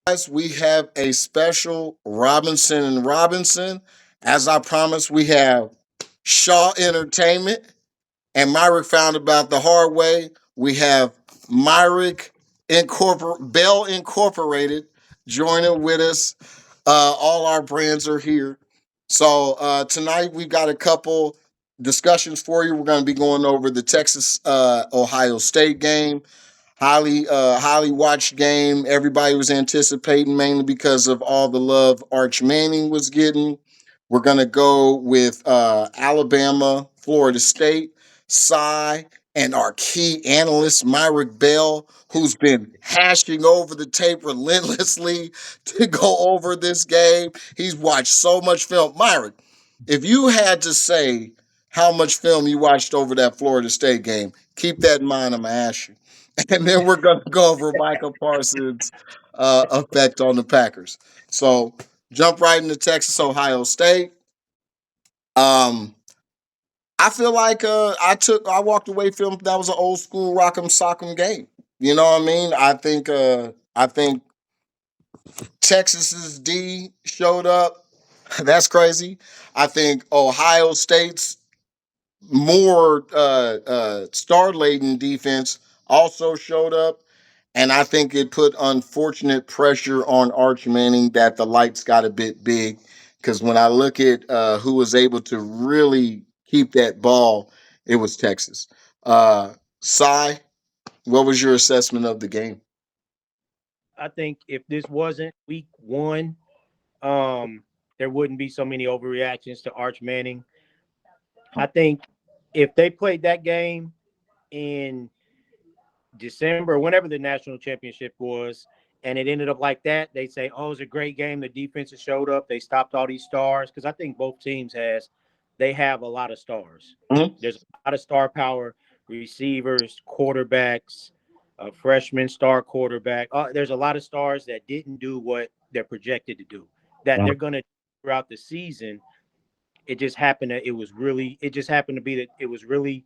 Guys, we have a special Robinson and Robinson. As I promised, we have Shaw Entertainment and Myrick found about the hard way. We have Myrick Bell Incorporated joining with us. All our brands are here. So tonight we've got a couple discussions for you. We're going to be going over the Texas Ohio State game. Highly watched game. Everybody was anticipating mainly because of all the love Arch Manning was getting. We're gonna go with Alabama, Florida State, Cy, and our key analyst Myrick Bell, who's been hashing over the tape relentlessly to go over this game. He's watched so much film. Myrick, if you had to say how much film you watched over that Florida State game, keep that in mind. I'm gonna ask you. And then we're going to go over Michael Parsons' effect on the Packers. So jump right into Texas, Ohio State. Um, I feel like I walked away from that was an old school rock'em sock'em game. You know what I mean? I think Texas's D showed up. That's crazy. I think Ohio State's more star laden defense also showed up. And I think it put unfortunate pressure on Arch Manning that the lights got a bit big. Because when I look at who was able to really keep that ball, it was Texas. Cy, what was your assessment of the game? I think if this wasn't week one, there wouldn't be so many overreactions to Arch Manning. I think if they played that game in December, whenever the national championship was, and it ended up like that, they say, "Oh, it was a great game. The defense showed up. They stopped all these stars." Because I think both teams they have a lot of stars. Mhm. There's a lot of star power, receivers, quarterbacks, a freshman star quarterback. There's a lot of stars that didn't do what they're projected to do. That they're going to throughout the season. It just happened that it was really. It just happened to be that it was really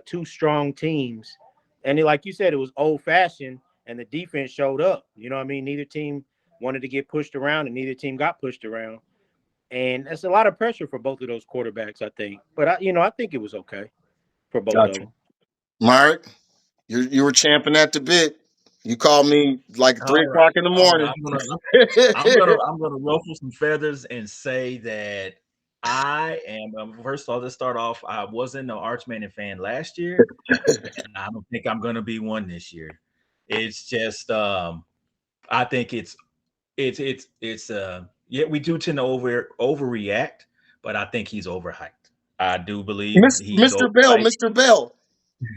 two strong teams, and like you said, it was old fashioned, and the defense showed up. You know what I mean? Neither team wanted to get pushed around, and neither team got pushed around, and that's a lot of pressure for both of those quarterbacks, I think. But I think it was okay for both of Gotcha. them. Mark, you were champing at the bit. You called me like All 3 o'clock right, in the all right. morning. I'm gonna ruffle some feathers and say that I am. First of all, let's start off. I wasn't an Arch Manning fan last year, and I don't think I'm gonna be one this year. It's just, I think it's yeah, we do tend to overreact, but I think he's overhyped. I do believe he's Mr. Bell, overhyped. Mr. Bell,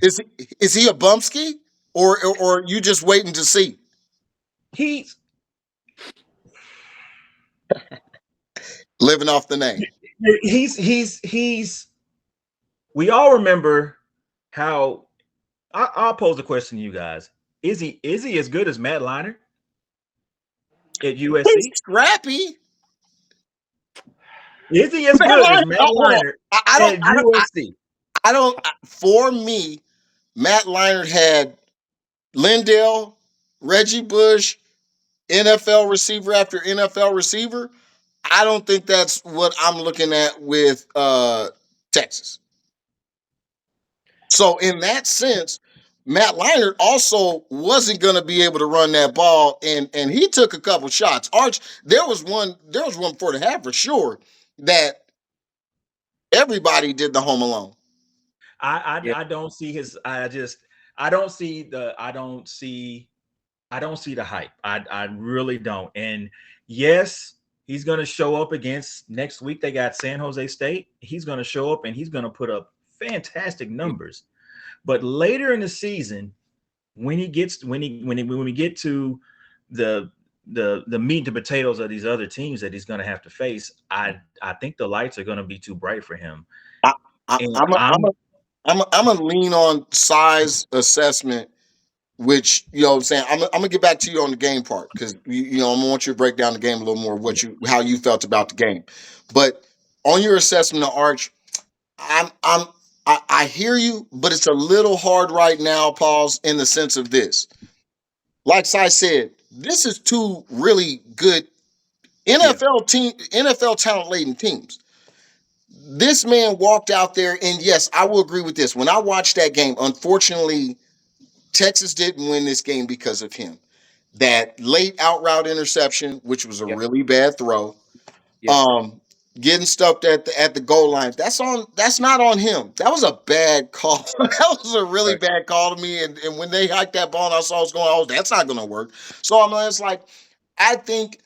is he a bumski or you just waiting to see? He's Living off the name. he's. We all remember how. I'll pose a question to you guys: Is he as good as Matt Leinart at He's USC? scrappy. Is he as Matt good as Leinart, Matt hold on. Leinart I don't, at I don't, USC? I don't. For me, Matt Leinart had Lindell, Reggie Bush, NFL receiver after NFL receiver. I don't think that's what I'm looking at with Texas. So in that sense, Matt Leinart also wasn't going to be able to run that ball, and he took a couple shots. Arch, there was one for the half for sure that everybody did the home alone. I Yeah, I don't see his. I don't see the hype. I really don't. And yes, he's going to show up against next week. They got San Jose State. He's going to show up and he's going to put up fantastic numbers. But later in the season, when he gets when we get to the the meat and potatoes of these other teams that he's going to have to face, I think the lights are going to be too bright for him. I, I, And I'm a, I'm I'm a, I'm gonna lean on size assessment, which you know what I'm saying. I'm gonna get back to you on the game part because I'm gonna want you to break down the game a little more, how you felt about the game. But on your assessment of Arch, I'm I hear you, but it's a little hard right now. Pause in the sense of this. Like I said, this is two really good Yeah. NFL talent laden teams. This man walked out there, and yes, I will agree with this. When I watched that game, unfortunately, Texas didn't win this game because of him. That late out route interception, which was a Yep. really bad throw, Yep. um, getting stuffed at the goal line. That's not on him. That was a bad call. That was a really Right. bad call to me. And when they hiked that ball and I saw what's going on, that's not gonna work. So I'm it's like, I think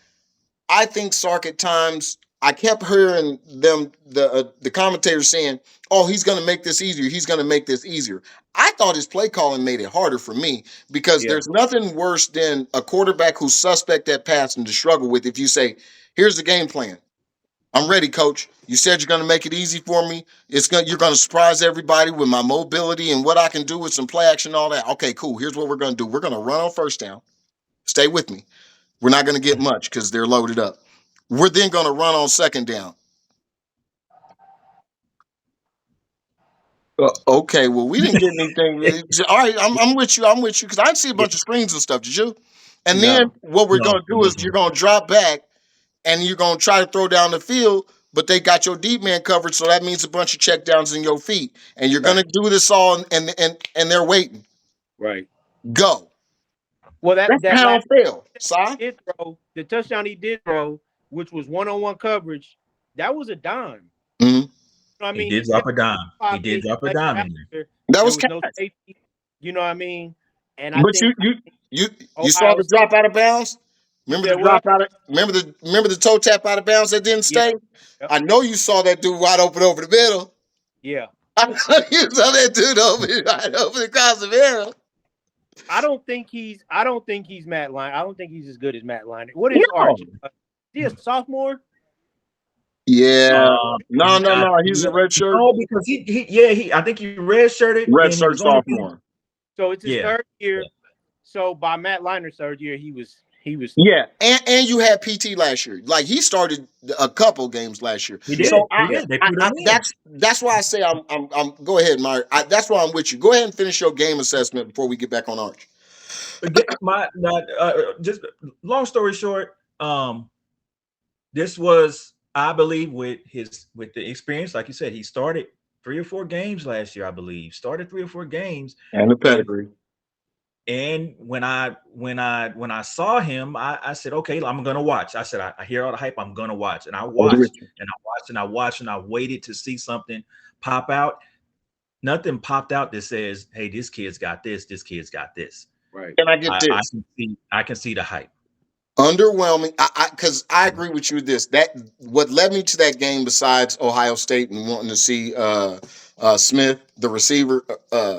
Sark at times. I kept hearing the commentators saying, "Oh, he's going to make this easier. He's going to make this easier." I thought his play calling made it harder for me because Yeah. there's nothing worse than a quarterback who's suspect at passing to struggle with. If you say, "Here's the game plan. I'm ready, coach. You said you're going to make it easy for me. You're going to surprise everybody with my mobility and what I can do with some play action and all that." Okay, cool. Here's what we're going to do. We're going to run on first down. Stay with me. We're not going to get much because they're loaded up. We're then going to run on second down. Okay, well, we didn't get anything. All right, I'm with you. I'm with you because I didn't see a Yeah. bunch of screens and stuff. Did you? And then No. what we're going No, to it do is you're wasn't. going to drop back and you're going to try to throw down the field, but they got your deep man covered, so that means a bunch of check downs in your feet, and you're going Right. to do this all, and they're waiting. Right. Go. Well, that That's that how last it fail, Si. did throw, the touchdown he did throw, which was one-on-one coverage, that was a dime. Mhm. You know what I He mean? He did stepped drop a dime. in the He pocket, did he drop a played dime out in there. there. That There was was no catch. safety. You know what I mean? And I But think you you saw Ohio the State. drop out of bounds. You Remember said the what? drop out of remember the toe tap out of bounds that didn't Yeah. stay. Yep. I know you saw that dude wide open over the middle. Yeah. I know you saw that dude wide open across the middle. I don't think he's Matt Line. I don't think he's as good as Matt Line. What is No. Arch? Is he a sophomore? Yeah. No, no, I, no. He's a red shirt. no, because he I think he redshirted. Red Then he shirt was only sophomore. So it's his yeah. third Yeah, year. So by Matt Liner's third year, he was Yeah. And you had PT last year. Like he started a couple games last year. he yeah, did. So He yeah. did. They put him in. that's why I say I'm go ahead, Myra. That's why I'm with you. Go ahead and finish your game assessment before we get back on Arch. Just long story short, this was, I believe, with the experience, like you said, he started 3 or 4 games last year. I believe started 3 or 4 games, And the and pedigree. when I saw him, I said, okay, I'm gonna watch. I said, I hear all the hype, I'm gonna watch, and I I was with watched you. and I watched and I watched and I waited to see something pop out. Nothing popped out that says, hey, this kid's got this. This kid's got this. Right. Can I get I this? can see the hype. Underwhelming. Because I agree with you with this. That what led me to that game, besides Ohio State and wanting to see Smith, the receiver,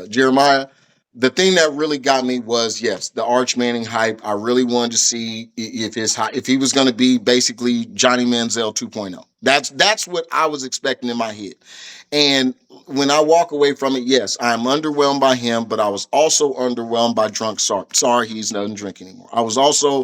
Jeremiah. The thing that really got me was yes, the Arch Manning hype. I really wanted to see if he was going to be basically Johnny Manziel 2.0. That's what I was expecting in my head. And when I walk away from it, yes, I'm underwhelmed by him, but I was also underwhelmed by Drunk Sark. Sorry, he's doesn't drink anymore. I was also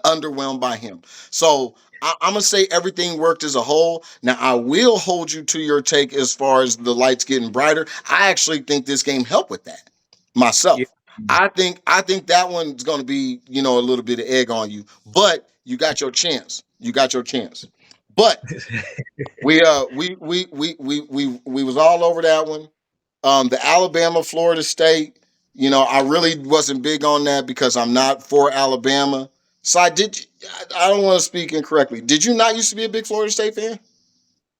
underwhelmed by him. So I'm gonna say everything worked as a whole. Now I will hold you to your take as far as the lights getting brighter. I actually think this game helped with that Yeah. myself. I think that one's gonna be a little bit of egg on you, but you got your chance. You got your chance. But we was all over that one. The Alabama Florida State. I really wasn't big on that because I'm not for Alabama. So I don't want to speak incorrectly. Did you not used to be a big Florida State fan?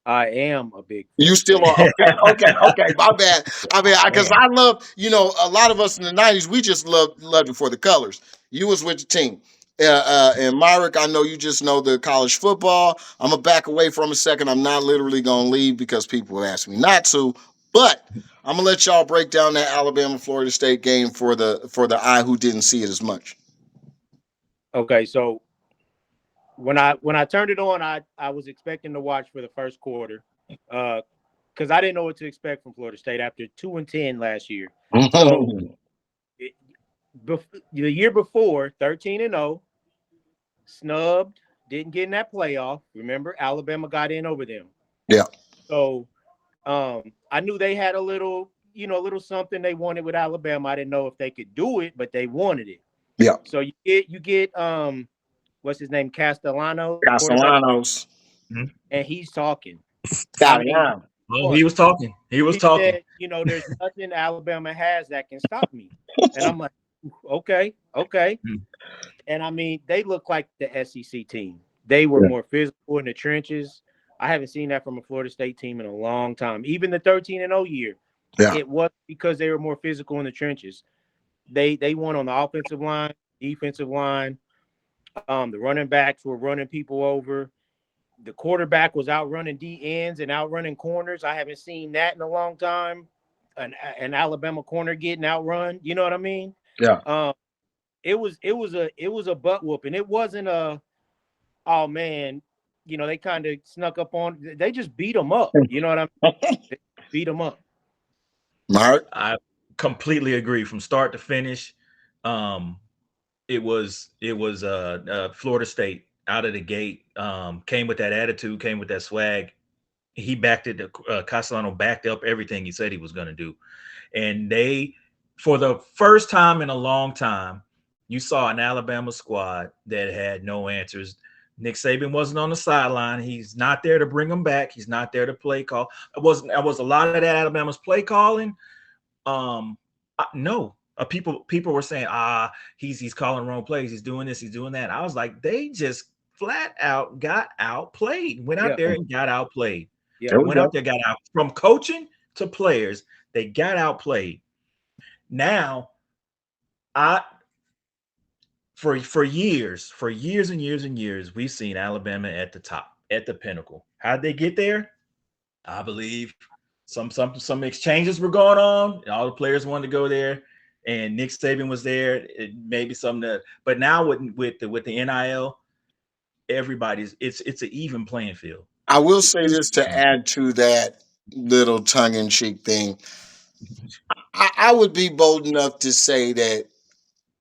I am a big You Florida still State. are. Okay, okay. My bad. I mean, because I love, a lot of us in the '90s, we just loved it for the colors. You was with the team. And Myrick, I know you just know the college football. I'm gonna back away from a second. I'm not literally gonna leave because people will ask me not to. But I'm gonna let y'all break down that Alabama Florida State game for the eye who didn't see it as much. Okay, so when I turned it on, I was expecting to watch for the first quarter, because I didn't know what to expect from Florida State after 2-10 last year. So it, the year before, 13-0, snubbed, didn't get in that playoff. Remember, Alabama got in over them. Yeah. So I knew they had a little something they wanted with Alabama. I didn't know if they could do it, but they wanted it. Yeah. So you get what's his name, Castellano, the quarterback, Castellanos. Mhm. and he's talking. I Got mean, around. Oh, what he was talking. He was he talking. said, there's nothing Alabama has that can stop me, and I'm like, okay, okay. Mm. And I mean, they look like the SEC team. They were Yeah. more physical in the trenches. I haven't seen that from a Florida State team in a long time. Even the 13-0 year, Yeah. it was because they were more physical in the trenches. They won on the offensive line, defensive line. The running backs were running people over. The quarterback was outrunning D ends and outrunning corners. I haven't seen that in a long time. An Alabama corner getting outrun. You know what I mean? Yeah. Um, it was a butt whooping. It wasn't a, oh man, they kind of snuck up on. They just beat them up. You know what I mean? They beat them up. Mark. I completely agree from start to finish. Um, it was Florida State out of the gate. Came with that attitude, came with that swag. He backed it. Castellano backed up everything he said he was going to do, and they, for the first time in a long time, you saw an Alabama squad that had no answers. Nick Saban wasn't on the sideline. He's not there to bring them back. He's not there to play call. It was a lot of that Alabama's play calling. No, people were saying, he's calling wrong plays. He's doing this. He's doing that. I was like, they just flat out got outplayed. Went out Yeah, there and got outplayed. yeah, There we Went out go. there, got out from coaching to players. They got outplayed. Now, I for years and years and years, we've seen Alabama at the top, at the pinnacle. How'd they get there? I believe some exchanges were going on. And all the players wanted to go there, and Nick Saban was there. Maybe something that, but now with the NIL, everybody's it's an even playing field. I will It's an say even this to playing add to that little tongue in cheek thing. I would be bold enough to say that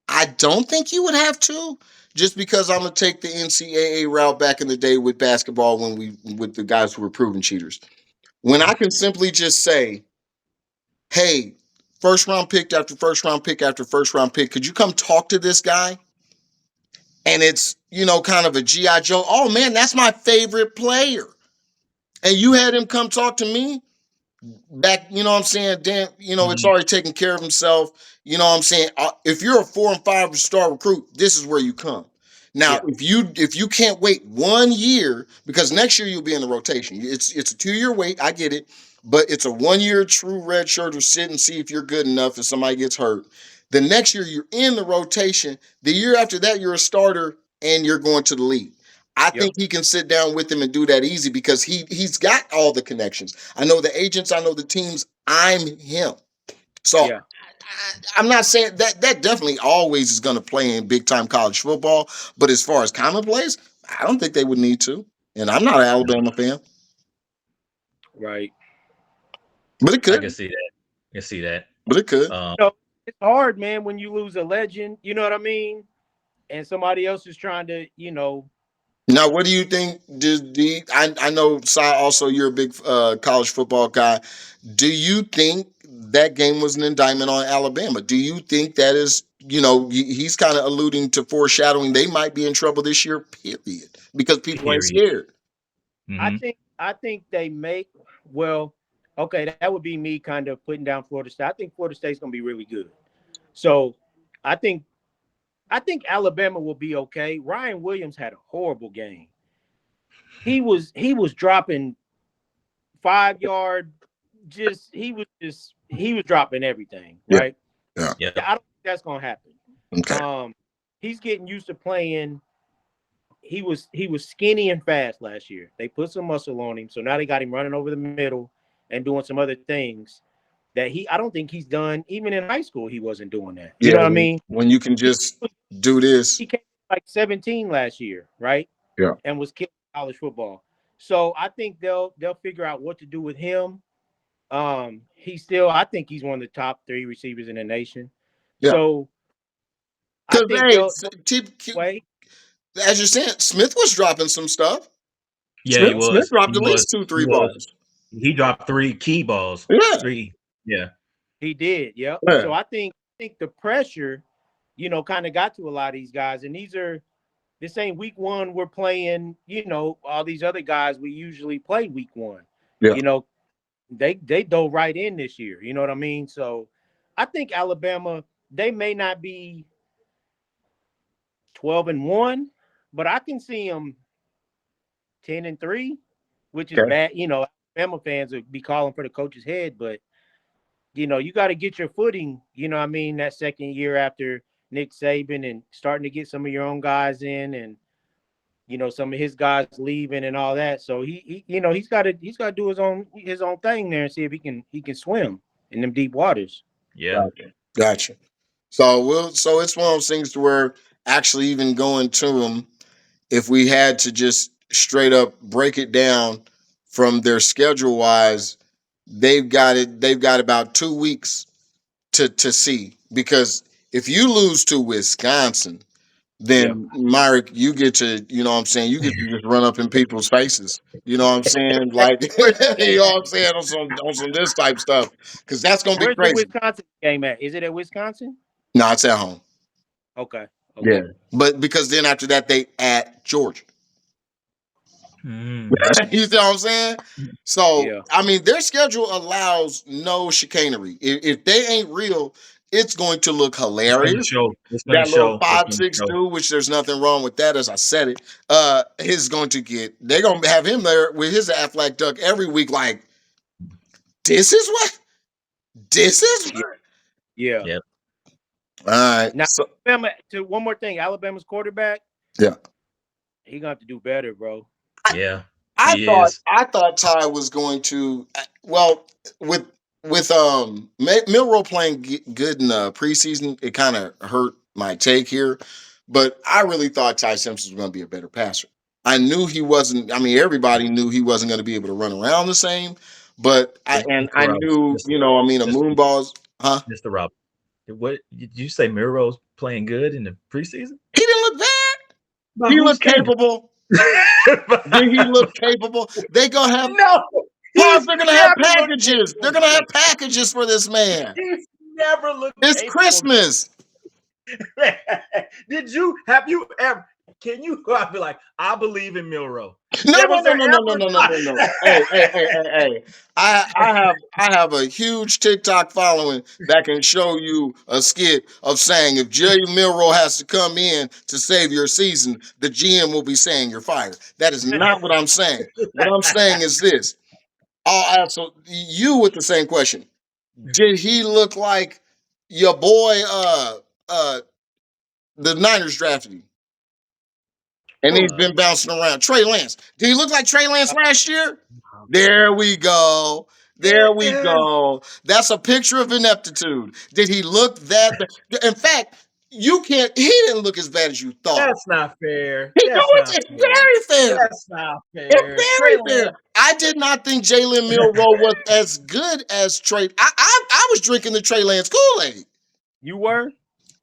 I don't think you would have to, just because I'm gonna take the NCAA route back in the day with basketball when we with the guys who were proven cheaters. When I can simply just say, "Hey, first round pick after first round pick after first round pick, could you come talk to this guy?" And it's kind of a GI Joe. Oh man, that's my favorite player, and you had him come talk to me. Back, what I'm saying, damn, it's field. already taken care of himself. What I'm saying, if you're a 4 and 5 star recruit, this is where you come. Now, yeah, if you can't wait 1 year, because next year you'll be in the rotation. It's a 2 year wait. I get it, but it's a 1 year true red shirt or sit and see if you're good enough if somebody gets hurt. The next year you're in the rotation. The year after that you're a starter and you're going to the league. I yep, think he can sit down with him and do that easy because he's got all the connections. I know the agents, I know the teams. I'm him. So yeah. I'm not saying that definitely always is going to play in big time college football, but as far as common plays, I don't think they would need to. And I'm not an Alabama fan, Right. but it I can could. see that. I can see that. But it could. Um, It's hard, man, when you lose a legend. You know what I mean? And somebody else is trying to, Now, what do you think? I know, Si, also you're a big college football guy. Do you think that game was an indictment on Alabama? Do you think that is, he's kind of alluding to foreshadowing they might be in trouble this year, period, because people ain't period. scared. Hmm. I think they make well. Okay, that would be me kind of putting down Florida State. I think Florida State's gonna be really good. So I think I think Alabama will be okay. Ryan Williams had a horrible game. He was dropping 5 yard. He was dropping everything. Yeah. Right. Yeah. Yeah. I don't think that's gonna happen. Okay. Um, he's getting used to playing. He was skinny and fast last year. They put some muscle on him, so now they got him running over the middle and doing some other things that I don't think he's done. Even in high school, he wasn't doing that. You Yeah. know what I When, mean? when you can He, just do this. he came like 17 last year, right? Yeah. And was killing college football. So I think they'll figure out what to do with him. I think he's one of the top three receivers in the nation. Yeah. So I Because, think hey, they'll play. as you're saying, Smith was dropping some stuff. Yeah, he Smith was. dropped He at was. least two, He three was. balls. He dropped three key balls. Yeah. Three. Yeah. He did, yep. Yeah. So I think the pressure kind of got to a lot of these guys. And this ain't week one. We're playing, all these other guys we usually play week one. Yeah. You know, they dove right in this year. You know what I mean? So I think Alabama, they may not be 12-1, but I can see them 10-3, which is Okay. bad. Alabama fans would be calling for the coach's head, but you got to get your footing. You know what I mean? That second year after Nick Saban and starting to get some of your own guys in, and some of his guys leaving and all that. So he's got to do his own thing there and see if he can swim in them deep waters. Yeah. Gotcha. Gotcha. So it's one of those things to where actually even going to them, if we had to just straight up break it down from their schedule wise, they've got about 2 weeks to see, because if you lose to Wisconsin, Yeah. then Myrick, you get to, what I'm saying, you get to just run up in people's faces. You know what I'm saying? Like, Where's the you game know at? what I'm saying, on some this type stuff. Because that's gonna be Where's the crazy. Wisconsin game at? Is it at Wisconsin? No, it's at home. Okay. Yeah. Okay. But because then after that they at Georgia. Mm. You see what I'm saying? So Yeah. I mean, their schedule allows no chicanery. If they ain't real, it's going to look It's gonna hilarious. show. It's gonna That little show. It's five gonna six show. dude, which there's nothing wrong with that, as I said it, is going to get. They're gonna have him there with his Aflac duck every week. Like, this is what. This is Yeah. what. Yeah. Yep. All right. Now, So Alabama, to one more thing, Alabama's quarterback, yeah, he gonna have to do better, bro. Yeah. I He thought is. I thought Ty was going to. Well, with Milrow playing good in the preseason, it kind of hurt my take here. But I really thought Ty Simpson was going to be a better passer. I knew he wasn't. I mean, everybody knew he wasn't going to be able to run around the same. But Mr. I Rob. knew, Mr. I mean, a Mr. moon balls, huh? Mr. Rob. What did you say? Miro's playing good in the preseason? He didn't look bad. By He whose looked standard? capable. Did he look capable? They gonna have No, pause. he's They're gonna have never looked packages. They're capable. gonna have packages for this man. He's never looked It's capable. Christmas. Did you have you ever? Can you? I'd be like, I believe in Milrow. No, There no, was no, there no, no, no, no, no, no, no. Hey, hey, hey, hey, hey. I have a huge TikTok following that can show you a skit of saying if Jerry Milrow has to come in to save your season, the GM will be saying you're fired. That is not what I'm saying. What I'm saying is this. I'll answer you with the same question. Did he look like your boy uh the Niners drafted him? And he's ever? been bouncing around. Trey Lance. Did he look like Trey Lance Uh, last year? There we go. There we Yeah, go. That's a picture of ineptitude. Did he look that bad? In fact, you can't, he didn't look as bad as you thought. that's not fair. He, no, That's not it's fair. very fair. That's not fair. It's Trey very fair. Lance. I did not think Jalen Milrow was as good as Trey. I was drinking the Trey Lance Kool-Aid. you were?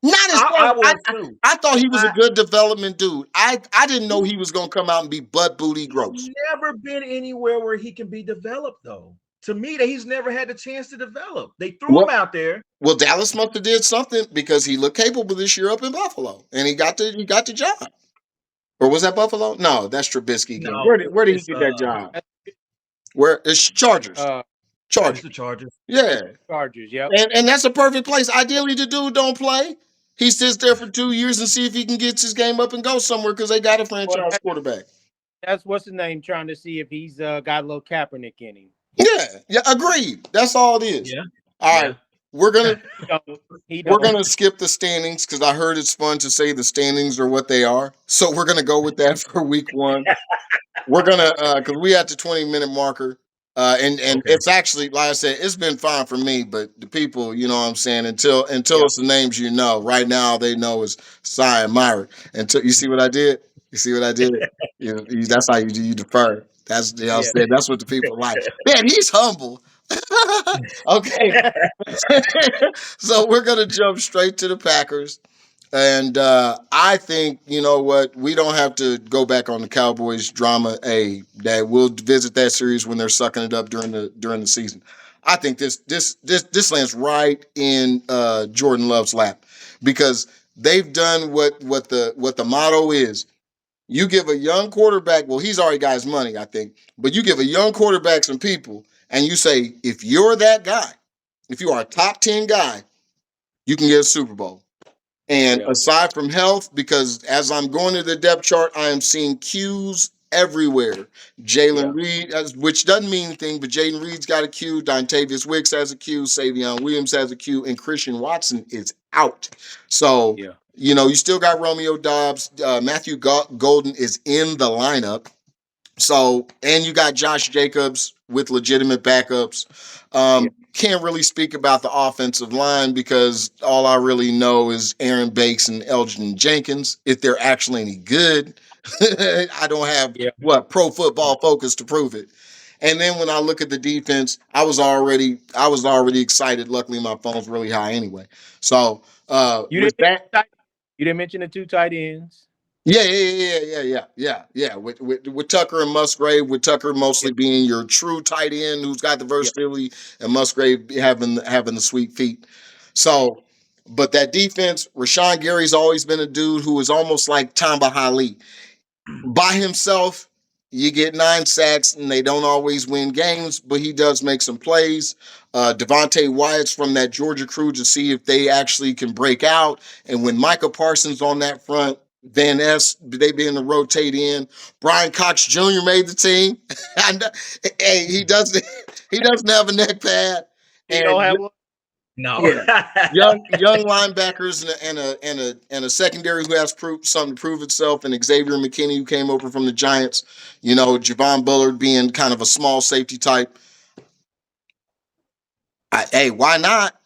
Not as I far. was too. I thought he was a I, good development dude. I didn't know he, he was gonna come out and be butt booty he's gross. never been anywhere where he can be developed, though. To me, that he's never had the chance to develop. They threw him Well, out there. well, Dallas must have did something because he looked capable this year up in Buffalo, and he got the job. Or was that Buffalo? No, that's Trubisky again. No, Where did he it's get that job? That's, Where it's Chargers. uh, it's Chargers. the Chargers. Yeah, it's Chargers. Yep. and that's a perfect place. Ideally, the dude don't play. He sits there for 2 years and see if he can get his game up and go somewhere because they got a Well, franchise quarterback. that's what's his name, trying to see if he's got a little Kaepernick in him. Yeah, yeah, agreed. That's all it is. Yeah, All right, yeah. we're gonna He don't. He we're don't. gonna skip the standings because I heard it's fun to say the standings are what they are. So we're gonna go with that for week one. We're gonna because we at the 20-minute marker. And Okay. it's actually, like I said, it's been fine for me, but the people, you know what I'm saying, until Yeah. it's the names you know. Right now they know is Cy and Myra. Until you see what I did? You see what I did? That's how you do, you defer. That's, you know what I'm Yeah. saying, that's what the people like. Man, he's humble. Okay. So we're gonna jump straight to the Packers. And I think, you know what, we don't have to go back on the Cowboys drama. That we'll visit that series when they're sucking it up during the season. I think this lands right in Jordan Love's lap because they've done what the motto is. You give a young quarterback, well, he's already got his money, I think, but you give a young quarterback some people, and you say, if you're that guy, if you are a top 10 guy, you can get a Super Bowl. And Yeah. aside from health, because as I'm going to the depth chart, I am seeing Qs everywhere. Yeah. Jalen Reed, which doesn't mean anything, but Jaden Reed's got a Q. Dontavius Wicks has a Q. Savion Williams has a Q. And Christian Watson is out. So, Yeah. you still got Romeo Dobbs. Matthew Golden is in the lineup. So, and you got Josh Jacobs with legitimate backups. Yeah. Can't really speak about the offensive line because all I really know is Aaron Bakes and Elgin Jenkins. If they're actually any good, I don't have Yeah. what Pro Football Focus to prove it. And then when I look at the defense, I was already excited. Luckily, my phone's really high anyway. So You with didn't mention that, you didn't mention the two tight ends. yeah. With Tucker and Musgrave, with Tucker Yeah. mostly being your true tight end who's got the Yeah. versatility, and Musgrave having the sweet feet. So, but that defense, Rashawn Gary's always been a dude who is almost like Tamba Hali by himself. You get 9 sacks, and they don't always win games, but he does make some plays. Devontae Wyatt's from that Georgia crew to see if they actually can break out. And when Micah Parsons on that front, Van Ness, they begin to rotate in. Brian Cox Jr. made the team. And, hey, he doesn't have a neck pad, He don't and have one. No. yeah, young linebackers and a secondary who has something to prove itself, and Xavier McKinney who came over from the Giants. Javon Bullard being kind of a small safety type. Hey, why not?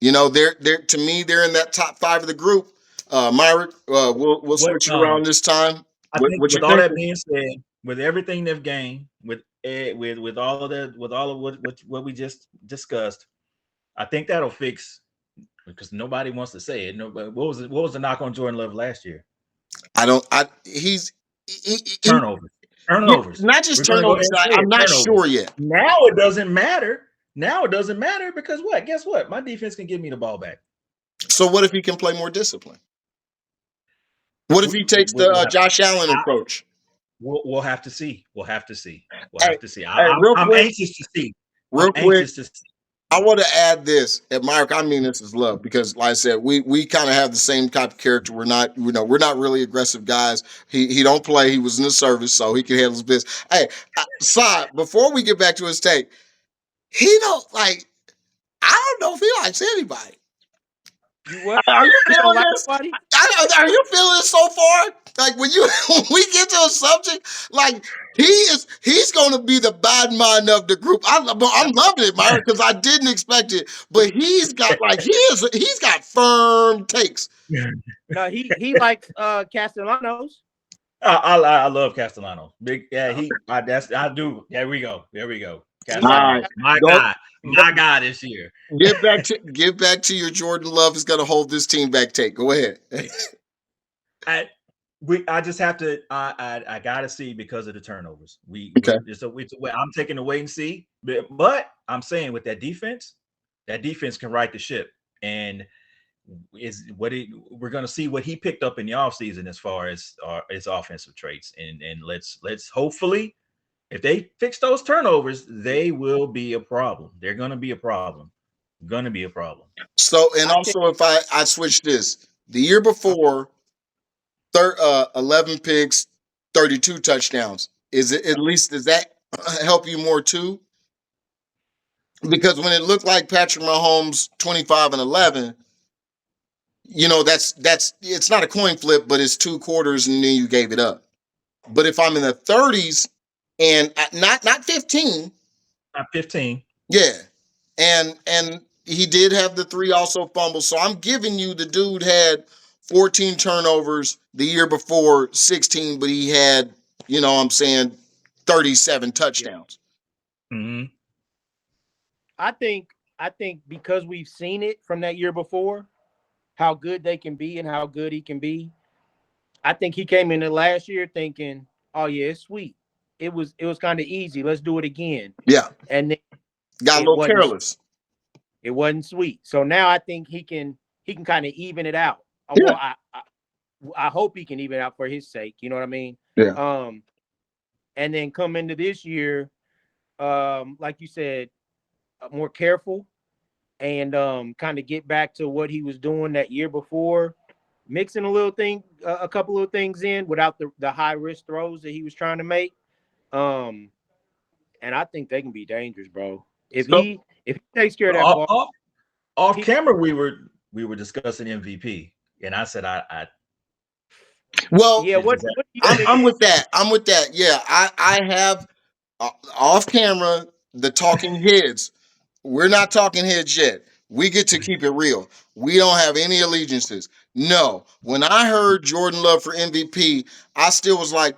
They're to me they're in that top five of the group. Myrick, we'll what switch it around this time. I What, think what you with all that thinking? being said, with everything they've gained, with all of that, with all of what we just discussed, I think that'll fix because nobody wants to say it. Nobody, what was the knock on Jordan Love last year? I don't. I he's he, Turnovers. Turnovers. not just We're gonna go ahead turnovers. and say I'm it. not Turnovers. sure yet. Now it doesn't matter. Now it doesn't matter because what? Guess what? My defense can give me the ball back. So what if he can play more discipline? What if he takes the We'll have, Josh Allen I, approach? we'll have to see. We'll have to see. We'll Hey, have to see. hey, real I'm quick, anxious to see. I'm real quick. anxious to see. I want to add this, and Mark. I mean this is love because, like I said, we kind of have the same type of character. We're not really aggressive guys. He don't play. He was in the service, so he can handle his business. Hey, Saad, before we get back to his take, he don't like. I don't know if he likes anybody. You what? Are you He don't feeling like this? nobody? Are you feeling this so far? Like when you when we get to a subject, like he's going to be the bad mind of the group. I'm loving it, Myron, because I didn't expect it. But he's got firm takes. No, he likes Castellanos. I love Castellanos. Big yeah, I do. There we go. There we go. He likes All right, Castellanos. My go, guy. go My guy this year. give back to your Jordan Love is going to hold this team back. Take go ahead. I I just have to I gotta see because of the turnovers. Okay. I'm taking the wait and see. But I'm saying with that defense can right the ship. And we're gonna see what he picked up in the offseason as far as his offensive traits. And let's hopefully if they fix those turnovers, they will be a problem. They're gonna be a problem. Gonna be a problem. So and I think also if I switch this the year before 11 picks, 32 touchdowns. Is it at least does that help you more too? Because when it looked like Patrick Mahomes 25 and 11, that's it's not a coin flip, but it's 2 quarters and then you gave it up. But if I'm in the 30s and not 15, Not 15. yeah, and he did have the three also fumbles. So I'm giving you the dude had 14 turnovers the year before 16, but he had, I'm saying 37 yeah. touchdowns. Mm-hmm. I think I think because we've seen it from that year before, how good they can be and how good he can be. I think he came in the last year thinking, "Oh yeah, it's sweet. It was kind of easy. Let's do it again." Yeah, And then got a it little wasn't careless. it wasn't sweet. So now I think he can kind of even it out. well, Yeah, I hope he can even out for his sake. You know what I mean? yeah. Um, and then come into this year, like you said, more careful and kind of get back to what he was doing that year before, mixing a couple of things in without the high risk throws that he was trying to make. Um, and I think they can be dangerous, bro. So If he takes care of that off, ball, off, off he camera, we were discussing MVP, and I said I Well, yeah. is What do you I'm think I'm about? with that. I'm with that. Yeah, I have off camera the talking heads. We're not talking heads yet. We get to keep it real. We don't have any allegiances. No. When I heard Jordan Love for MVP, I still was like,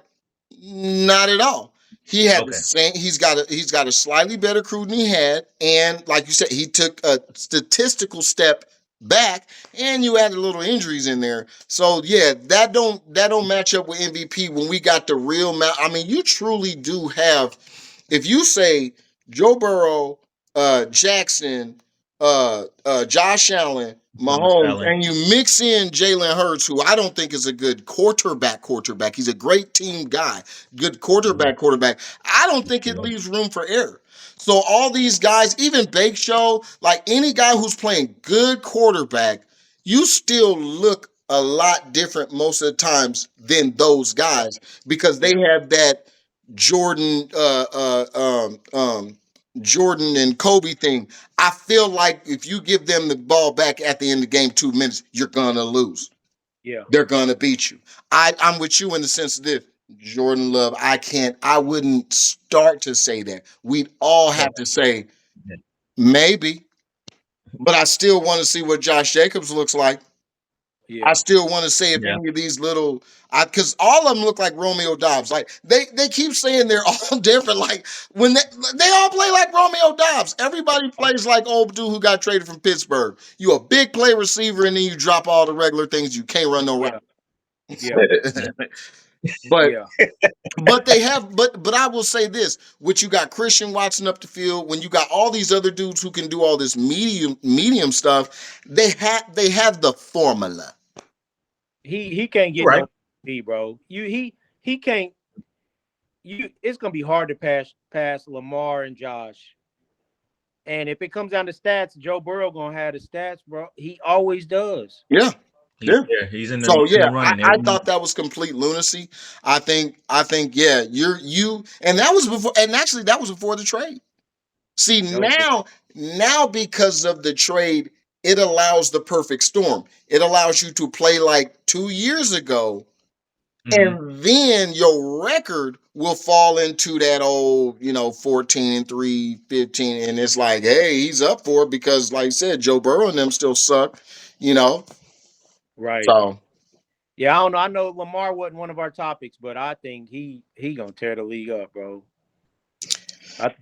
not at all. He had the okay. same. He's got a slightly better crew than he had, and like you said, he took a statistical step back, and you added little injuries in there. So yeah, that don't match up with MVP when we got the real. I mean, you truly do have. If you say Joe Burrow, Jackson, Josh Allen, Josh Mahomes, Allen. and you mix in Jalen Hurts, who I don't think is a good quarterback. Quarterback, he's a great team guy, good Mhm. quarterback. Quarterback. I don't think it Yeah. leaves room for error. So all these guys, even Bake Show, like any guy who's playing good quarterback, you still look a lot different most of the times than those guys because they Yeah, have that Jordan, Jordan and Kobe thing. I feel like if you give them the ball back at the end of the game, 2 minutes, you're gonna lose. yeah, They're gonna beat you. I'm with you in the sense of this. Jordan Love, I wouldn't start to say that. We'd all So have to say yeah. maybe, but I still want to see what Josh Jacobs looks like. I yeah, still want to say if Yeah. any of these little, because all of them look like Romeo Dobbs. Like they keep saying they're all different. Like when they all play like Romeo Dobbs. Everybody plays like old dude who got traded from Pittsburgh. You a big play receiver and then you drop all the regular things. You can't run no yeah, route. yeah, Yeah. but yeah. they have but I will say this: what you got Christian Watson up the field, when you got all these other dudes who can do all this medium stuff, they have the formula. He can't get Right. no B, bro. He can't. It's gonna be hard to pass Lamar and Josh. And if it comes down to stats, Joe Burrow gonna have the stats, bro. He always does. Yeah, He's yeah. there. He's So in the yeah, I, running I every. thought that was complete lunacy. I think yeah, and that was before, and actually that was before the trade. See That was now because of the trade, it allows the perfect storm. It allows you to play like 2 years ago, Mhm. and then your record will fall into that old 14-3, 15, and it's like, hey, he's up for it because, like I said, Joe Burrow and them still suck, you know. right. So Yeah, I don't know. I know Lamar wasn't one of our topics, but I think he gonna tear the league up, bro. I,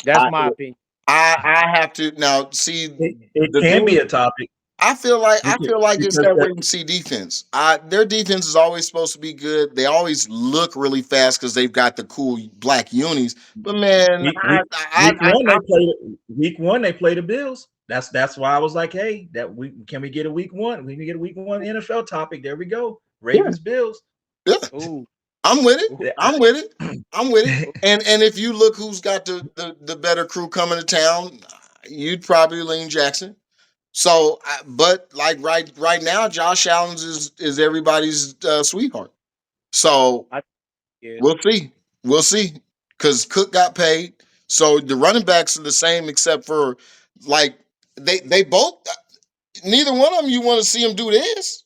that's I my opinion. I have to now see It the can be thing. a topic. I feel like It I can, feel like it's because that wait and see defense. Their defense is always supposed to be good. They always look really fast because they've got the cool black unis. But man, week week week one they play the Bills. That's why I was like, hey, that we can we get a week one? We can get a week one NFL topic. There we go. yeah, Ravens Bills. yeah, Ooh, I'm with it. ooh, Yeah, I'm with it. I'm with it. ooh, And if you look who's got the better crew coming to town, you'd probably lean Jackson. So, but like right now, Josh Allen's is everybody's sweetheart. So I is we'll see. We'll see. Because Cook got paid. So the running backs are the same, except for like they both. Neither one of them you want to see them do this.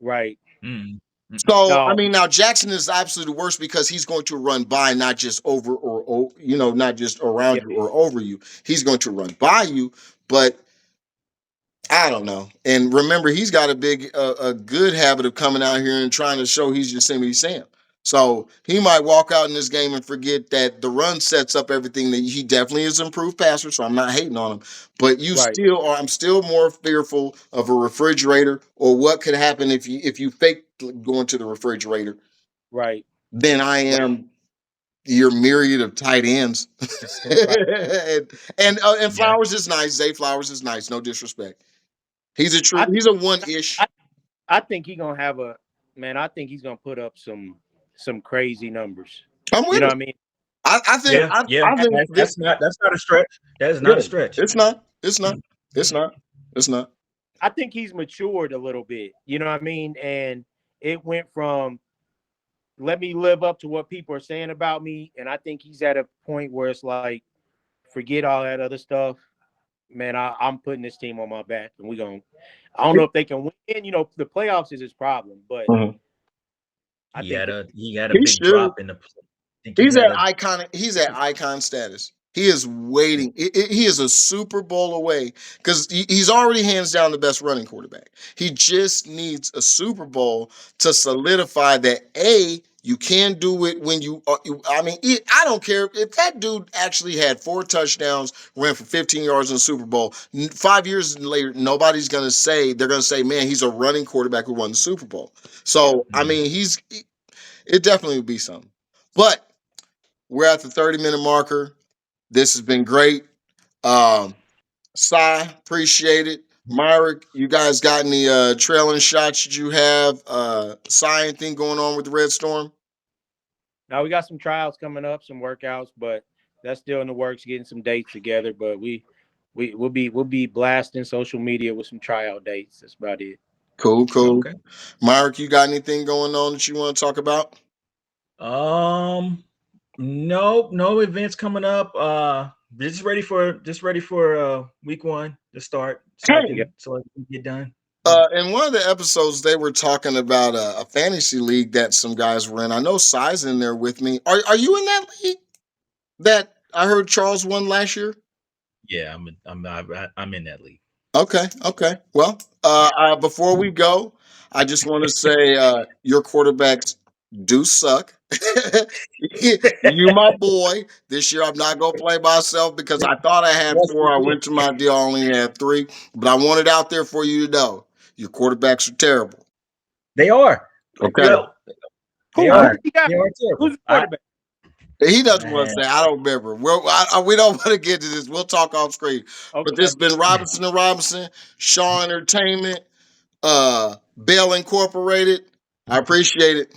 right. mm, So I No, mean, now Jackson is absolutely the worst because he's going to run by, not just over or not just yeah, around you or over you. He's going to run by you, but I don't know. And remember, he's got a good habit of coming out here and trying to show he's Yosemite Sam. So he might walk out in this game and forget that the run sets up everything. That he definitely is an improved passer. So I'm not hating on him, but right, I'm still more fearful of a refrigerator or what could happen if you fake going to the refrigerator right, than I right, am your myriad of tight ends. right. and yeah. Flowers is nice. Zay Flowers is nice. No disrespect. He's a true. I think He's a I, one-ish. I think he's gonna have a man. I think he's gonna put up some crazy numbers. I'm You with know it. what I mean? I think Yeah, yeah. I think That's not a stretch. That is not yeah, a stretch. it's not. It's not. It's not. It's not. I think he's matured a little bit. You know what I mean? And it went from let me live up to what people are saying about me, and I think he's at a point where it's like forget all that other stuff. Man, I'm putting this team on my back, and we going I don't know if they can win. You know, the playoffs is his problem, but Mhm. I He think had they, a he had a He big should. drop in the. I think he He's had at a. icon. He's at icon status. He is waiting. He is a Super Bowl away because he's already hands down the best running quarterback. He just needs a Super Bowl to solidify that you can do it when you. I mean, I don't care if that dude actually had 4 touchdowns, ran for 15 yards in the Super Bowl. 5 years later, nobody's gonna say they're gonna say, "Man, he's a running quarterback who won the Super Bowl." So I Mhm. mean, it definitely would be something, but. We're at the 30-minute marker. This has been great. Um, Cy, appreciate it. Myrick, you guys got any trailing shots that you have? Cy, anything going on with the Red Storm? now we got some trials coming up, some workouts, but that's still in the works, getting some dates together. But we'll be blasting social media with some tryout dates. That's about it. Cool, cool. Okay. Myrick, you got anything going on that you want to talk about? Um. No events coming up. Just ready for week one to start, so I Hey, Yeah. can so I can get done. Yeah. in one of the episodes, they were talking about a fantasy league that some guys were in. I know Cy's in there with me. Are you in that league that I heard Charles won last year? Yeah, I'm in that league. Okay, okay. Well, before we go, I just want to say your quarterbacks do suck. You my boy. This year I'm not gonna play myself because I thought I had Yes, we four. I did. went to my deal, I only had three. But I want it out there for you to know. Your quarterbacks are terrible. They are. Okay. Yo, they Who Who are. he got? They are Who's terrible. the quarterback? he doesn't want Man, to say. I don't remember. We don't want to get to this. We'll talk off screen. But this Okay. has been Robinson and Robinson, Shaw Entertainment, Bell Incorporated. I appreciate it.